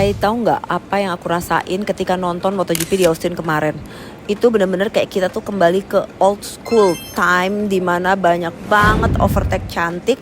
Hai, tahu nggak apa yang aku rasain ketika nonton MotoGP di Austin kemarin? Itu bener-bener kayak kita tuh kembali ke old school time di mana banyak banget overtake cantik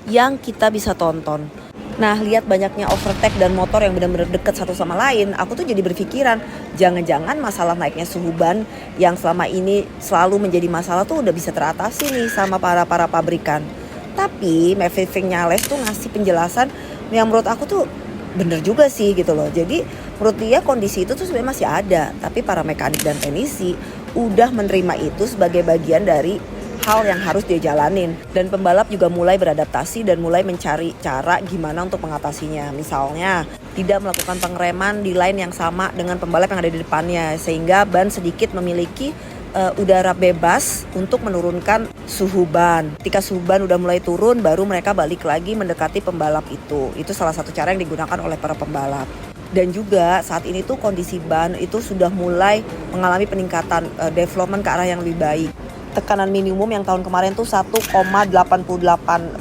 yang kita bisa tonton. Nah, lihat banyaknya overtake dan motor yang benar-benar deket satu sama lain, aku tuh jadi berpikiran, jangan-jangan masalah naiknya suhu ban yang selama ini selalu menjadi masalah tuh udah bisa teratasi nih sama para pabrikan. Tapi Maverick Vinales tuh ngasih penjelasan yang menurut aku tuh bener juga sih gitu loh. Jadi menurut dia kondisi itu tuh sebenarnya masih ada, tapi para mekanik dan teknisi udah menerima itu sebagai bagian dari hal yang harus dia jalanin. Dan pembalap juga mulai beradaptasi dan mulai mencari cara gimana untuk mengatasinya. Misalnya tidak melakukan pengereman di line yang sama dengan pembalap yang ada di depannya, sehingga ban sedikit memiliki udara bebas untuk menurunkan suhu ban. Ketika suhu ban udah mulai turun, baru mereka balik lagi mendekati pembalap itu. Itu salah satu cara yang digunakan oleh para pembalap. Dan juga saat ini tuh kondisi ban itu sudah mulai mengalami peningkatan development ke arah yang lebih baik. Tekanan minimum yang tahun kemarin tuh 1,88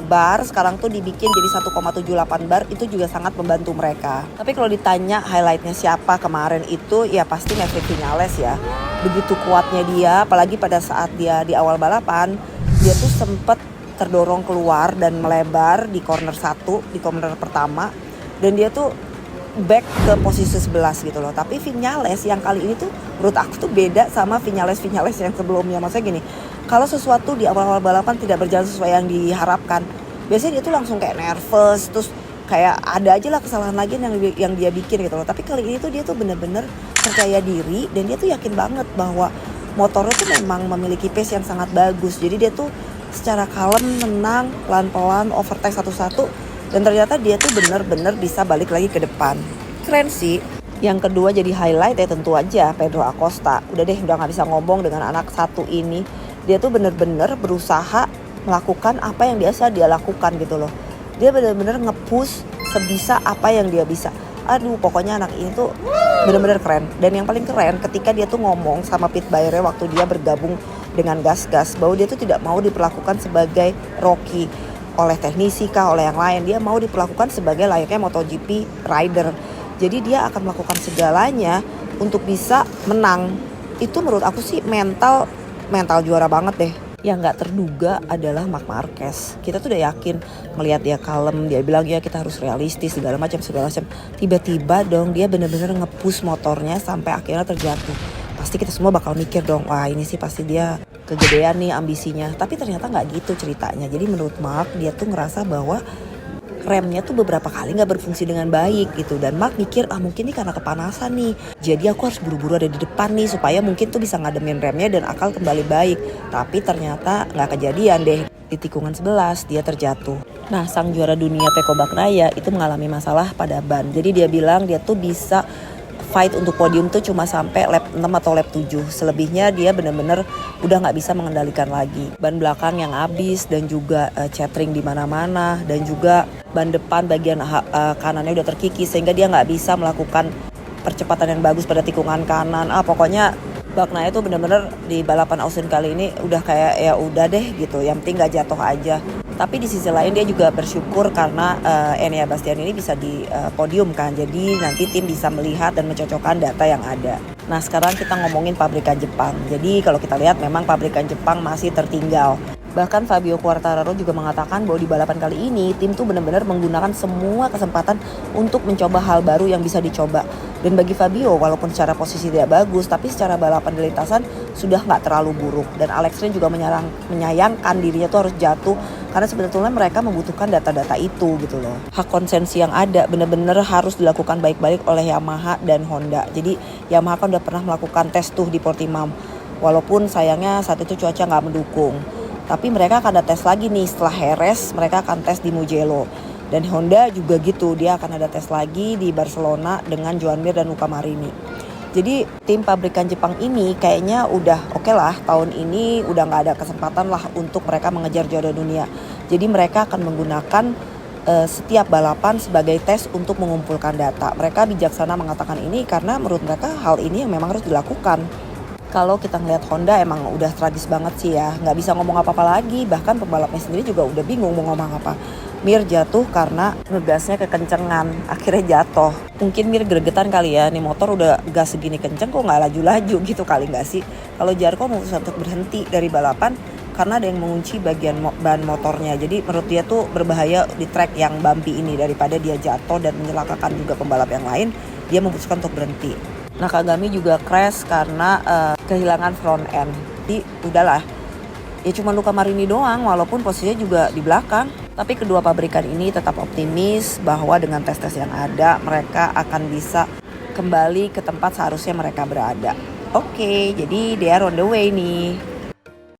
bar, sekarang tuh dibikin jadi 1,78 bar, itu juga sangat membantu mereka. Tapi kalau ditanya highlightnya siapa kemarin itu, ya pasti Maverick Vinales ya. Begitu kuatnya dia, apalagi pada saat dia di awal balapan, dia tuh sempet terdorong keluar dan melebar di corner 1, di corner pertama. Dan dia tuh back ke posisi 11 gitu loh. Tapi Vinales yang kali ini tuh menurut aku tuh beda sama Vinales yang sebelumnya. Maksudnya gini, kalau sesuatu di awal-awal balapan tidak berjalan sesuai yang diharapkan, biasanya dia tuh langsung kayak nervous, terus kayak ada aja lah kesalahan lagi yang dia bikin gitu loh. Tapi kali ini tuh dia tuh bener-bener percaya diri dan dia tuh yakin banget bahwa motornya tuh memang memiliki pace yang sangat bagus. Jadi dia tuh secara kalem, tenang, pelan-pelan overtake satu-satu, dan ternyata dia tuh bener-bener bisa balik lagi ke depan. Keren sih. Yang kedua jadi highlight ya tentu aja Pedro Acosta. Udah deh, udah gak bisa ngomong dengan anak satu ini. Dia tuh bener-bener berusaha melakukan apa yang biasa dia lakukan gitu loh. Dia bener-bener nge-push sebisa apa yang dia bisa. Aduh, pokoknya anak ini tuh bener-bener keren. Dan yang paling keren ketika dia tuh ngomong sama Pit Buyer waktu dia bergabung dengan Gas-Gas, bahwa dia tuh tidak mau diperlakukan sebagai Rocky oleh teknisi kah, oleh yang lain. Dia mau diperlakukan sebagai layaknya MotoGP rider. Jadi dia akan melakukan segalanya untuk bisa menang. Itu menurut aku sih mental juara banget deh. Yang gak terduga adalah Marc Marquez. Kita tuh udah yakin melihat dia kalem, dia bilang ya kita harus realistis segala macam. Tiba-tiba dong dia bener-bener nge-push motornya sampai akhirnya terjatuh. Pasti kita semua bakal mikir dong, wah ini sih pasti dia kegedean nih ambisinya. Tapi ternyata gak gitu ceritanya. Jadi menurut Marc, dia tuh ngerasa bahwa remnya tuh beberapa kali gak berfungsi dengan baik gitu. Dan Marc mikir, mungkin ini karena kepanasan nih, jadi aku harus buru-buru ada di depan nih supaya mungkin tuh bisa ngademin remnya dan akal kembali baik. Tapi ternyata gak kejadian deh. Di tikungan 11 dia terjatuh. Nah, sang juara dunia Pecco Bagnaia itu mengalami masalah pada ban. Jadi dia bilang dia tuh bisa fight untuk podium tuh cuma sampai lap 6 atau lap 7. Selebihnya dia benar-benar udah gak bisa mengendalikan lagi. Ban belakang yang habis dan juga cetring di mana-mana, dan juga ban depan bagian kanannya udah terkikis sehingga dia gak bisa melakukan percepatan yang bagus pada tikungan kanan. Pokoknya Bagnaia tuh benar-benar di balapan Austin kali ini udah kayak ya udah deh gitu, yang penting gak jatuh aja. Tapi di sisi lain dia juga bersyukur karena Enea Bastian ini bisa di podium kan. Jadi nanti tim bisa melihat dan mencocokkan data yang ada. Nah, sekarang kita ngomongin pabrikan Jepang. Jadi kalau kita lihat memang pabrikan Jepang masih tertinggal. Bahkan Fabio Quartararo juga mengatakan bahwa di balapan kali ini tim tuh benar-benar menggunakan semua kesempatan untuk mencoba hal baru yang bisa dicoba. Dan bagi Fabio, walaupun secara posisi tidak bagus, tapi secara balapan di lintasan sudah nggak terlalu buruk. Dan Alex Rins juga menyayangkan dirinya tuh harus jatuh karena sebetulnya mereka membutuhkan data-data itu gitu loh. Hak konsensi yang ada benar-benar harus dilakukan baik-baik oleh Yamaha dan Honda. Jadi Yamaha kan udah pernah melakukan tes tuh di Portimao. Walaupun sayangnya saat itu cuaca nggak mendukung. Tapi mereka akan ada tes lagi nih setelah Jerez, mereka akan tes di Mugello. Dan Honda juga gitu, dia akan ada tes lagi di Barcelona dengan Joan Mir dan Luca Marini. Jadi tim pabrikan Jepang ini kayaknya udah oke lah, tahun ini udah gak ada kesempatan lah untuk mereka mengejar juara dunia. Jadi mereka akan menggunakan setiap balapan sebagai tes untuk mengumpulkan data. Mereka bijaksana mengatakan ini karena menurut mereka hal ini yang memang harus dilakukan. Kalau kita ngeliat Honda emang udah tragis banget sih ya, nggak bisa ngomong apa-apa lagi, bahkan pembalapnya sendiri juga udah bingung mau ngomong apa. Mir jatuh karena ngegasnya kekencengan, akhirnya jatuh. Mungkin Mir gregetan kali ya, nih motor udah gas segini kenceng kok nggak laju-laju gitu kali nggak sih. Kalau Jarko memutuskan untuk berhenti dari balapan karena ada yang mengunci bagian ban motornya. Jadi menurut dia tuh berbahaya di track yang bumpy ini, daripada dia jatuh dan menyelakakan juga pembalap yang lain, dia memutuskan untuk berhenti. Nakagami juga crash karena kehilangan front end. Jadi udahlah, ya cuma luka marini doang walaupun posisinya juga di belakang. Tapi kedua pabrikan ini tetap optimis bahwa dengan tes-tes yang ada mereka akan bisa kembali ke tempat seharusnya mereka berada. Oke, jadi they are on the way nih.